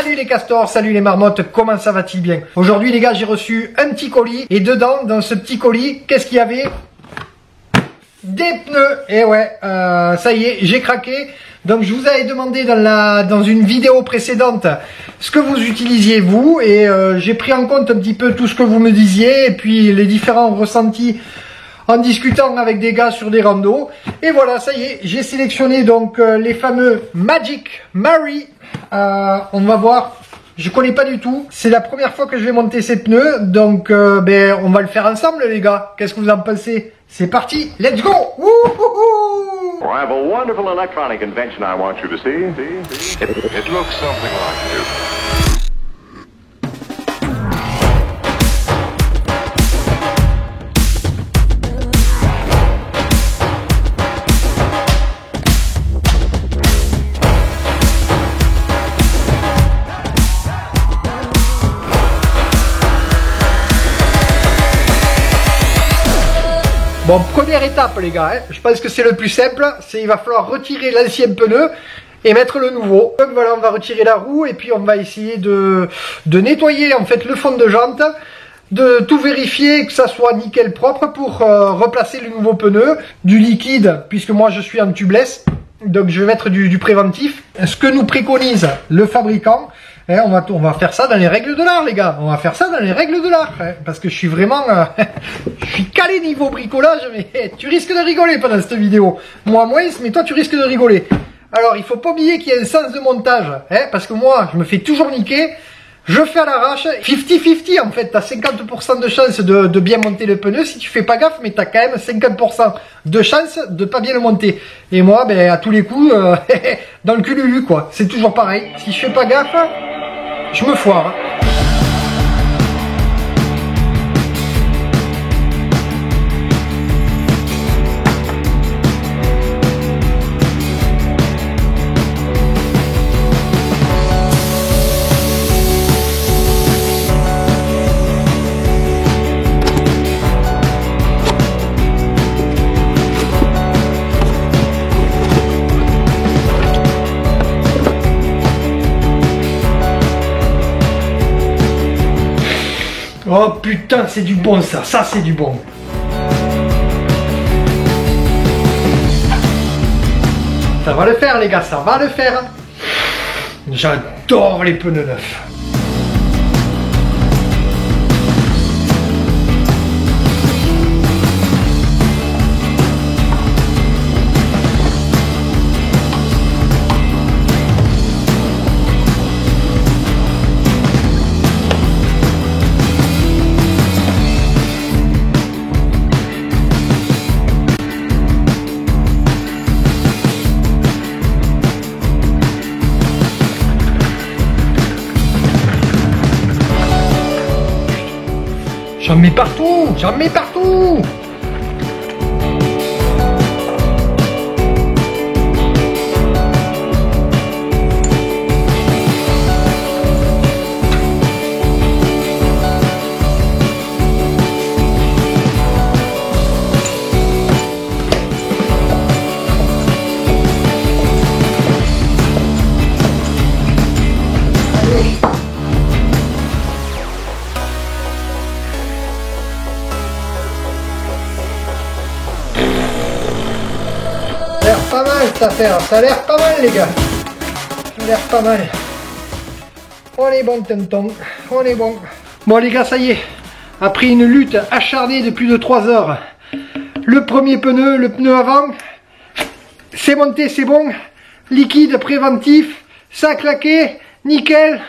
Salut les castors, salut les marmottes, comment ça va-t-il bien? Aujourd'hui les gars, j'ai reçu un petit colis et dedans, dans ce petit colis, qu'est-ce qu'il y avait? Des pneus. Et ouais, ça y est, j'ai craqué. Donc je vous avais demandé dans une vidéo précédente ce que vous utilisiez vous et j'ai pris en compte un petit peu tout ce que vous me disiez et puis les différents ressentis en discutant avec des gars sur des randos. Et voilà, ça y est, j'ai sélectionné donc les fameux Magic Mary. On va voir, je connais pas du tout. C'est la première fois que je vais monter ces pneus, donc on va le faire ensemble les gars. Qu'est-ce que vous en pensez? C'est parti, let's go! Wouhouhou! I have a wonderful electronic invention I want you to see. It looks something like this. Bon, première étape les gars, je pense que c'est le plus simple, c'est il va falloir retirer l'ancien pneu et mettre le nouveau. Donc voilà, on va retirer la roue et puis on va essayer de nettoyer en fait le fond de jante, de tout vérifier que ça soit nickel propre pour replacer le nouveau pneu, du liquide puisque moi je suis en tubeless, donc je vais mettre du préventif. Ce que nous préconise le fabricant, on va faire ça dans les règles de l'art les gars, on va faire ça dans les règles de l'art, parce que je suis vraiment, je suis calé niveau bricolage, mais tu risques de rigoler pendant cette vidéo. Moi moins, mais toi tu risques de rigoler. Alors il faut pas oublier qu'il y a un sens de montage, parce que moi je me fais toujours niquer, je fais à l'arrache, 50-50 en fait, t'as 50% de chance de bien monter le pneu si tu fais pas gaffe, mais t'as quand même 50% de chance de pas bien le monter. Et moi, à tous les coups, dans le cululu quoi, c'est toujours pareil, si je fais pas gaffe, je me foire. Oh putain, c'est du bon ça c'est du bon. Ça va le faire les gars, ça va le faire. J'adore les pneus neufs. J'en mets partout, j'en mets partout. Ça a l'air pas mal cette affaire, ça a l'air pas mal les gars. Ça a l'air pas mal. On est bon tonton, on est bon. Bon les gars, ça y est, après une lutte acharnée de plus de 3 heures, le premier pneu, le pneu avant, c'est monté, c'est bon. Liquide préventif, ça a claqué, nickel.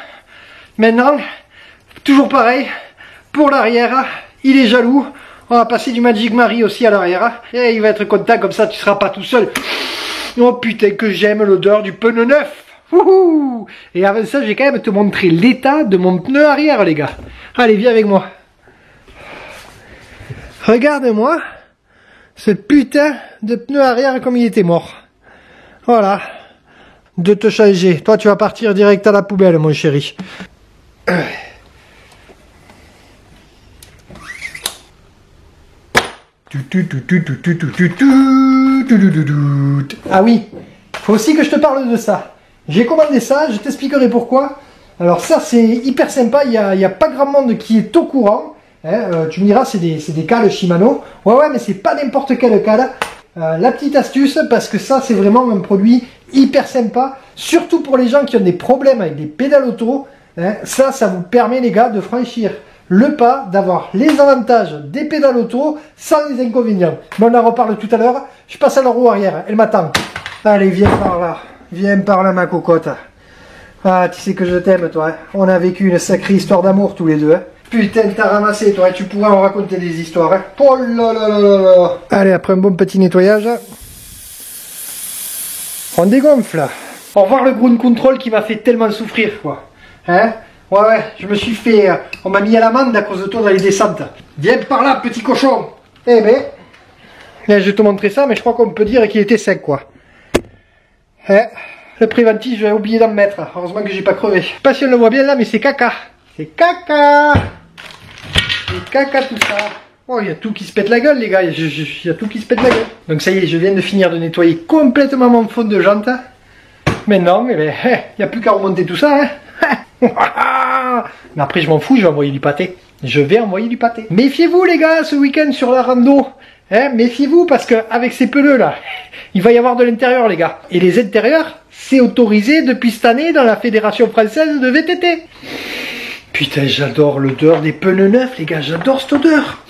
Maintenant, toujours pareil, pour l'arrière, il est jaloux. On va passer du Magic Mary aussi à l'arrière. Et il va être content, comme ça tu seras pas tout seul. Oh putain que j'aime l'odeur du pneu neuf. Wouhou! Et avant ça, je vais quand même te montrer l'état de mon pneu arrière les gars. Allez, viens avec moi. Regarde-moi ce putain de pneu arrière comme il était mort. Voilà. De te changer. Toi tu vas partir direct à la poubelle mon chéri. Ah oui, faut aussi que je te parle de ça. J'ai commandé ça, je t'expliquerai pourquoi. Alors ça c'est hyper sympa, il y a pas grand monde qui est au courant. Hein, tu me diras c'est des cales Shimano. Ouais mais c'est pas n'importe quelle cale. La petite astuce, parce que ça c'est vraiment un produit hyper sympa, surtout pour les gens qui ont des problèmes avec des pédales auto. Hein, ça vous permet les gars de franchir le pas, d'avoir les avantages des pédales auto sans les inconvénients. Mais on en reparle tout à l'heure. Je passe à la roue arrière, elle m'attend. Allez, viens par là ma cocotte. Ah, tu sais que je t'aime toi. Hein. On a vécu une sacrée histoire d'amour tous les deux. Hein. Putain, t'as ramassé toi, tu pourras en raconter des histoires. Hein. Oh là là là là là. Allez, après un bon petit nettoyage, on dégonfle. Au revoir le ground control qui m'a fait tellement souffrir quoi. Hein? Ouais, je me suis fait... on m'a mis à l'amende à cause de toi dans les descentes. Viens par là, petit cochon. Eh ben... Là, je vais te montrer ça, mais je crois qu'on peut dire qu'il était sec, quoi. Hein? Le préventif, j'avais oublié d'en mettre. Heureusement que j'ai pas crevé. Je sais pas si on le voit bien là, mais c'est caca. C'est caca. C'est caca tout ça. Oh, il y a tout qui se pète la gueule, les gars. Il y a tout qui se pète la gueule. Donc ça y est, je viens de finir de nettoyer complètement mon fond de jante. Maintenant, eh ben, il n'y a plus qu'à remonter tout ça, hein. Mais après je m'en fous, je vais envoyer du pâté. Je vais envoyer du pâté. Méfiez-vous les gars, ce week-end sur la rando. Hein, méfiez-vous parce que avec ces pneus là, il va y avoir de l'intérieur les gars. Et les intérieurs, c'est autorisé depuis cette année dans la Fédération Française de VTT. Putain, j'adore l'odeur des pneus neufs les gars, j'adore cette odeur.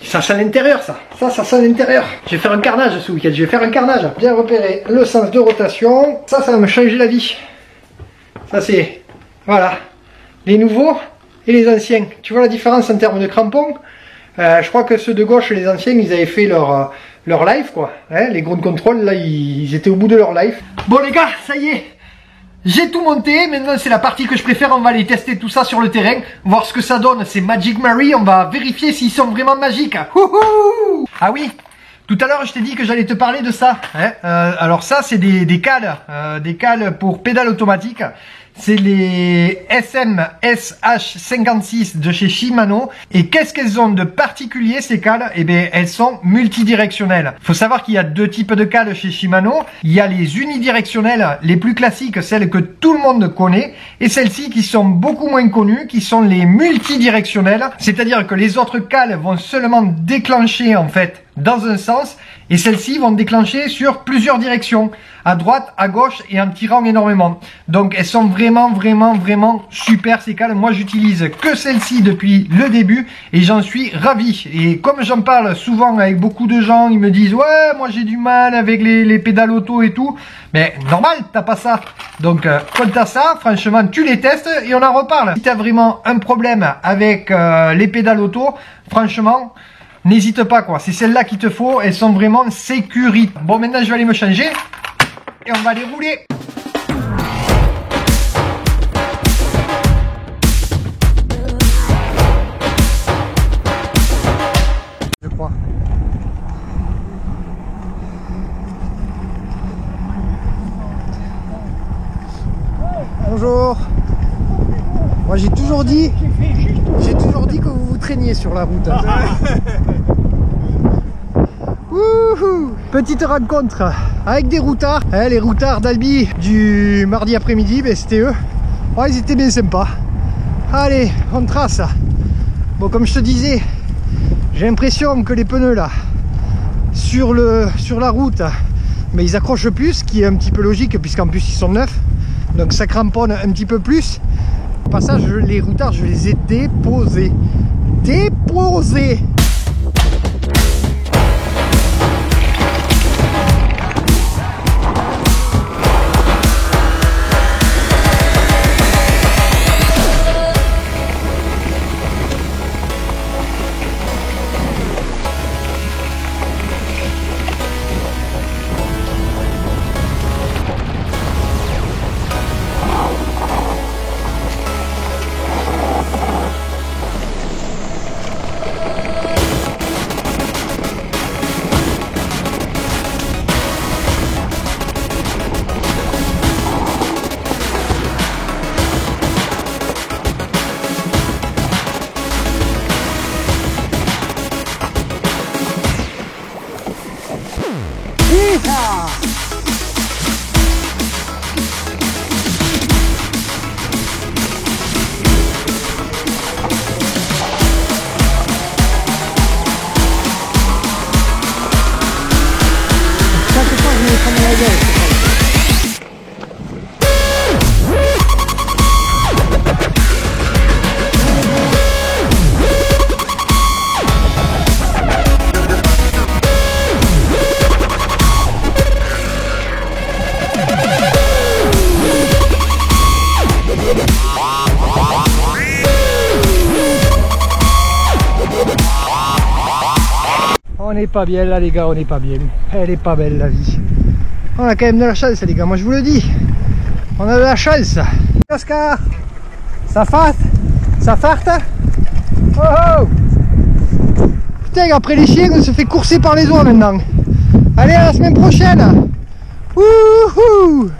Ça sent l'intérieur ça. Ça sent l'intérieur. Je vais faire un carnage ce week-end, je vais faire un carnage. Bien repérer le sens de rotation. Ça va me changer la vie. Ça c'est, voilà, les nouveaux et les anciens. Tu vois la différence en termes de crampons? Je crois que ceux de gauche, les anciens, ils avaient fait leur life quoi. Hein, les ground control, là, ils étaient au bout de leur life. Bon les gars, ça y est, j'ai tout monté. Maintenant c'est la partie que je préfère, on va aller tester tout ça sur le terrain, voir ce que ça donne. C'est Magic Mary, on va vérifier s'ils sont vraiment magiques. Ouhou. Ah oui, tout à l'heure je t'ai dit que j'allais te parler de ça. Hein. Alors ça c'est des cales pour pédales automatiques. C'est les SM-SH56 de chez Shimano. Et qu'est-ce qu'elles ont de particulier ces cales? Eh bien, elles sont multidirectionnelles. Il faut savoir qu'il y a deux types de cales chez Shimano. Il y a les unidirectionnelles, les plus classiques, celles que tout le monde connaît. Et celles-ci qui sont beaucoup moins connues, qui sont les multidirectionnelles. C'est-à-dire que les autres cales vont seulement déclencher en fait dans un sens. Et celles-ci vont déclencher sur plusieurs directions. À droite, à gauche et en tirant énormément. Donc elles sont vraiment super ces cales. Moi j'utilise que celle-ci depuis le début et j'en suis ravi. Et comme j'en parle souvent avec beaucoup de gens, ils me disent ouais moi j'ai du mal avec les pédales auto et tout. Mais normal, t'as pas ça. Donc quand t'as ça, franchement tu les testes et on en reparle. Si t'as vraiment un problème avec les pédales auto, franchement n'hésite pas quoi. C'est celle-là qu'il te faut, elles sont vraiment sécuritaires. Bon maintenant je vais aller me changer. Et on va les rouler. Je crois. Bonjour. Moi j'ai toujours dit que vous vous traîniez sur la route. Wouhou! Petite rencontre avec des routards, hein, les routards d'Albi du mardi après-midi, ben c'était eux. Ouais, ils étaient bien sympas. Allez, on trace. Bon, comme je te disais, j'ai l'impression que les pneus là sur la route, mais ils accrochent plus, ce qui est un petit peu logique puisqu'en plus ils sont neufs, donc ça cramponne un petit peu plus. Au passage, les routards, je les ai déposés. On n'est pas bien là les gars, on n'est pas bien. Elle est pas belle la vie. On a quand même de la chance les gars, moi je vous le dis. On a de la chance. Oscar, ça farte? Ça farte? Oh oh! Putain, après les chiens, on se fait courser par les oies maintenant. Allez, à la semaine prochaine! Wouhou!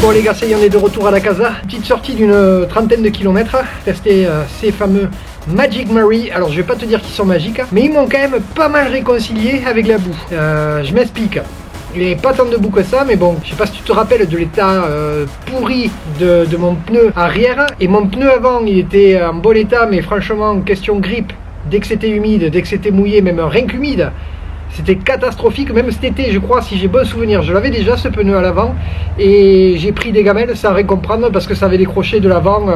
Bon les gars, ça y est, on est de retour à la casa. Petite sortie d'une trentaine de kilomètres. Tester ces fameux Magic Mary. Alors je vais pas te dire qu'ils sont magiques, mais ils m'ont quand même pas mal réconcilié avec la boue. Je m'explique. Il n'y avait pas tant de boue que ça, mais bon, je sais pas si tu te rappelles de l'état pourri de mon pneu arrière. Et mon pneu avant, il était en bon état, mais franchement, question grippe, dès que c'était humide, dès que c'était mouillé, même rien qu'humide, c'était catastrophique. Même cet été, je crois, si j'ai bon souvenir, je l'avais déjà ce pneu à l'avant et j'ai pris des gamelles sans rien comprendre parce que ça avait décroché de l'avant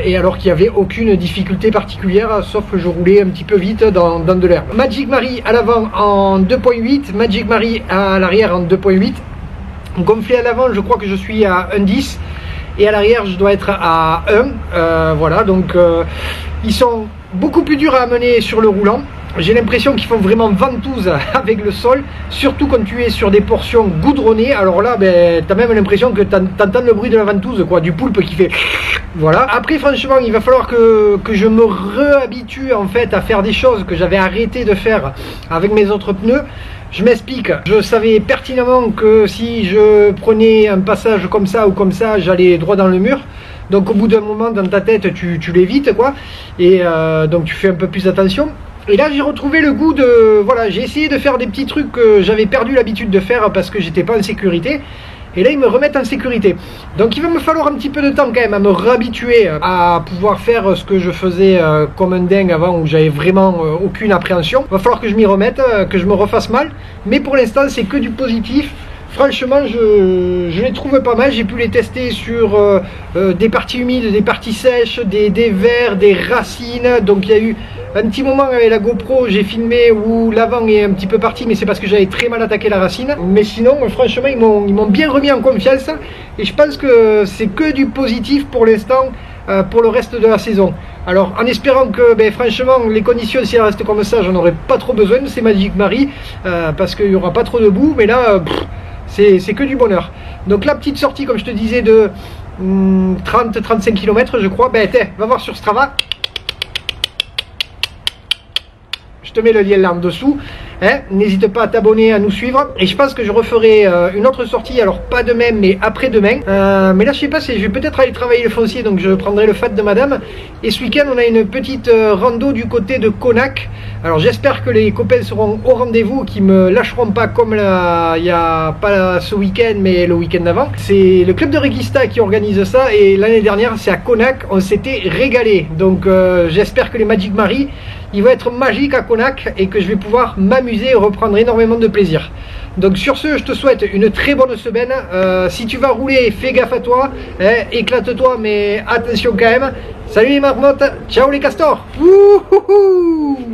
et alors qu'il n'y avait aucune difficulté particulière, sauf que je roulais un petit peu vite dans de l'herbe. Magic Mary à l'avant en 2.8, Magic Mary à l'arrière en 2.8. Gonflé à l'avant, je crois que je suis à 1.10 et à l'arrière, je dois être à 1. Voilà, donc ils sont beaucoup plus durs à amener sur le roulant. J'ai l'impression qu'ils font vraiment ventouse avec le sol, surtout quand tu es sur des portions goudronnées. Alors là, ben, tu as même l'impression que tu entends le bruit de la ventouse, quoi, du poulpe qui fait... Voilà. Après, franchement, il va falloir que je me réhabitue en fait à faire des choses que j'avais arrêté de faire avec mes autres pneus. Je m'explique, je savais pertinemment que si je prenais un passage comme ça ou comme ça, j'allais droit dans le mur. Donc au bout d'un moment, dans ta tête, tu l'évites, quoi. Et donc tu fais un peu plus attention. Et là j'ai retrouvé le goût de... Voilà, j'ai essayé de faire des petits trucs que j'avais perdu l'habitude de faire parce que j'étais pas en sécurité. Et là ils me remettent en sécurité. Donc il va me falloir un petit peu de temps quand même à me réhabituer à pouvoir faire ce que je faisais comme un dingue avant où j'avais vraiment aucune appréhension. Il va falloir que je m'y remette, que je me refasse mal. Mais pour l'instant c'est que du positif. Franchement, je les trouve pas mal. J'ai pu les tester sur des parties humides, des parties sèches, des vers, des racines. Donc il y a eu un petit moment avec la GoPro, j'ai filmé où l'avant est un petit peu parti, mais c'est parce que j'avais très mal attaqué la racine. Mais sinon, franchement, ils m'ont bien remis en confiance. Et je pense que c'est que du positif pour l'instant, pour le reste de la saison. Alors en espérant que ben, franchement les conditions si elles restent comme ça, j'en aurai pas trop besoin de ces Magic Mary parce qu'il n'y aura pas trop de boue, mais là c'est que du bonheur. Donc la petite sortie comme je te disais de 30-35 km je crois, ben va voir sur Strava. Je te mets le lien là en dessous. Hein, n'hésite pas à t'abonner, à nous suivre. Et je pense que je referai une autre sortie, alors pas demain, mais après-demain. Mais là, je sais pas, je vais peut-être aller travailler le foncier, donc je prendrai le fat de madame. Et ce week-end, on a une petite rando du côté de Conac. Alors j'espère que les copains seront au rendez-vous, qui me lâcheront pas comme il y a pas ce week-end, mais le week-end d'avant. C'est le club de Requista qui organise ça. Et l'année dernière, c'est à Conac, on s'était régalé. Donc j'espère que les Magic Mary, ils vont être magiques à Conac et que je vais pouvoir m'amuser et reprendre énormément de plaisir. Donc sur ce, je te souhaite une très bonne semaine. Si tu vas rouler, fais gaffe à toi, hein, éclate-toi, mais attention quand même. Salut les marmottes, ciao les castors. Wouhouhou.